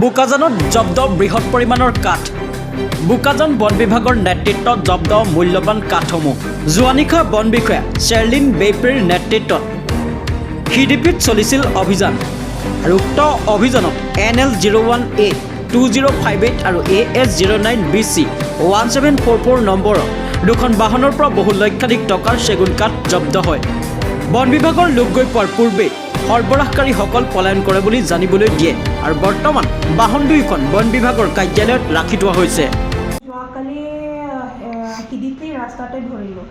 বোকাজানত জব্দ বৃহৎ পৰিমাণৰ কাঠ। বোকাজান বন বিভাগৰ নেতৃত্বত জব্দ মূল্যৱান কাঠসমূহ। যোৱা নিশা বন বিষয়া শ্বেৰলিন বেইপেৰ নেতৃত্বত সিডিপিত চলিছিল অভিযান আৰু উক্ত অভিযানত NL01A 2058 আৰু AS09BC 1744 নম্বৰৰ দুখন বাহনৰ পৰা বহু লক্ষাধিক টকাৰ চেগুন কাঠ জব্দ হয়। বন বিভাগৰ লোক গৈ পোৱাৰ পূৰ্বে সৰবৰাহকাৰীসকল পলায়ন কৰে বুলি জানিবলৈ দিয়ে আৰু বৰ্তমান বাহন দুইখন বন বিভাগৰ কাৰ্যালয়ত ৰাখি থোৱা হৈছে। যোৱাকালি সিডিপি ৰাস্তাতে ধৰিলোঁ।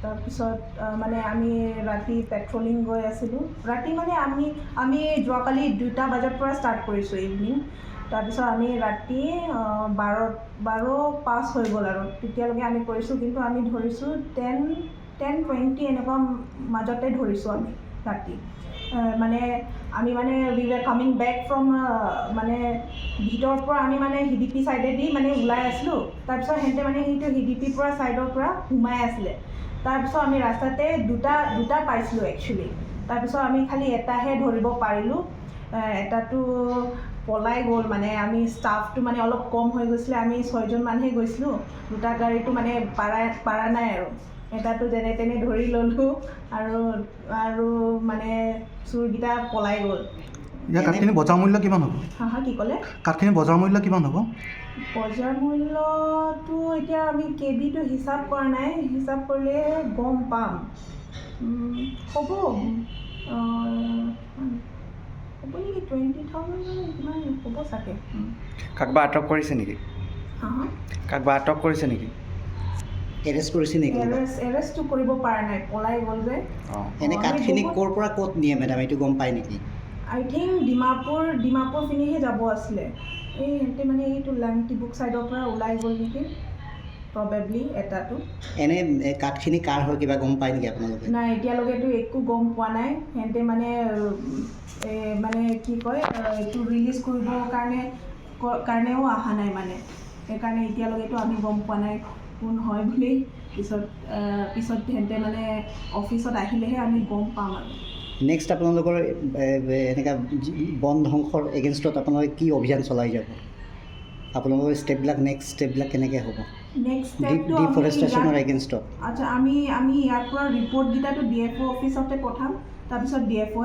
তাৰপিছত মানে আমি ৰাতি পেট্ৰলিং গৈ আছিলোঁ। ৰাতি মানে আমি যোৱাকালি 2টা বজাৰ পৰা ষ্টাৰ্ট কৰিছোঁ ইভিনিং। তাৰপিছত আমি ৰাতি 12:05 হৈ গ'ল আৰু তেতিয়ালৈকে আমি কৰিছোঁ, কিন্তু আমি ধৰিছোঁ 10:20 এনেকুৱা মাজতে ধৰিছোঁ আমি ৰাতি। মানে আমি মানে উই ৱেৰ কামিং বেক ফ্ৰম মানে ভিতৰৰ পৰা আমি মানে সিডিপি ছাইডেদি মানে ওলাই আছিলোঁ। তাৰপিছত সিহঁতে মানে সেইটো সিডিপিৰ পৰা ছাইডৰ পৰা সোমাই আছিলে। তাৰপিছত আমি ৰাস্তাতে দুটা পাইছিলোঁ একচুৱেলি। তাৰপিছত আমি খালি এটাহে ধৰিব পাৰিলোঁ। এটাটো পলাই গ'ল, মানে আমি ষ্টাফটো মানে অলপ কম হৈ গৈছিলে, আমি 6জন মানুহে গৈছিলোঁ। দুটা গাড়ীটো মানে পাৰা নাই আৰু এটাটো যেনে তেনে ধৰি ল'লোঁ আৰু মানে চোৰকেইটা পলাই গ'ল। ইয়াৰ কাঠখিনি বজাৰ মূল্য কিমান হ'ব? হা কি ক'লে? কাঠখিনি বজাৰ মূল্য কিমান হ'ব? বজাৰ মূল্যটো এতিয়া আমি কেবিটো হিচাপ কৰা নাই, হিচাপ কৰিলে গম পাম। হ'ব নেকি 20,000 কিমান হ'ব চাগে। কাকবা আটক কৰিছে নেকি? কাকবা আটক কৰিছে নেকি? এৰেষ্ট কৰিছে নেকি? এৰেষ্টটো কৰিব পৰা নাই, পলাই গ'ল যে। এনে কাঠখিনি ক'ৰ পৰা ক'ত নিয়ে মেডাম, এইটো গম পায় নেকি? আই থিংক ডিমাপুৰ পিনেহে যাব আছিলে। সিহঁতে মানে এইটো লাংটিবুক ছাইডৰ পৰা ওলাই গ'ল নেকি প্ৰবেবলি এটাটো। এনে কাঠখিনি কাৰ হয় কিবা গম পায় নেকি আপোনালোকে? নাই, এতিয়ালৈকেতো একো গম পোৱা নাই। সিহঁতে মানে কি কয় এইটো ৰিলিজ কৰিবৰ কাৰণেও অহা নাই মানে। সেইকাৰণে এতিয়ালৈকেতো আমি গম পোৱা নাই কোন হয় বুলি। পিছত সিহঁতে মানে অফিচত আহিলেহে আমি গম পাম আৰু। নেক্সট আপোনালোকৰ এনেকুৱা বন ধ্বংসৰ এগেইনষ্টত আপোনালোকে কি অভিযান চলাই যাব? আপোনালোকৰ নেক্সট ষ্টেপবিলাক কেনেকৈ হ'ব? ডিফৰেষ্টেশ্যনৰ এগেইনষ্টত? আচ্ছা, আমি ইয়াৰ পৰা ৰিপৰ্টকেইটাটো DFO অফিচতে পঠাম। তাৰপিছত DFO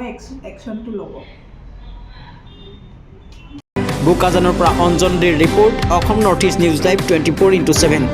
একশ্যনটো ল'ব। বোকাজানৰ পৰা অঞ্জন দেৰ report, Assam north east news live 24/7।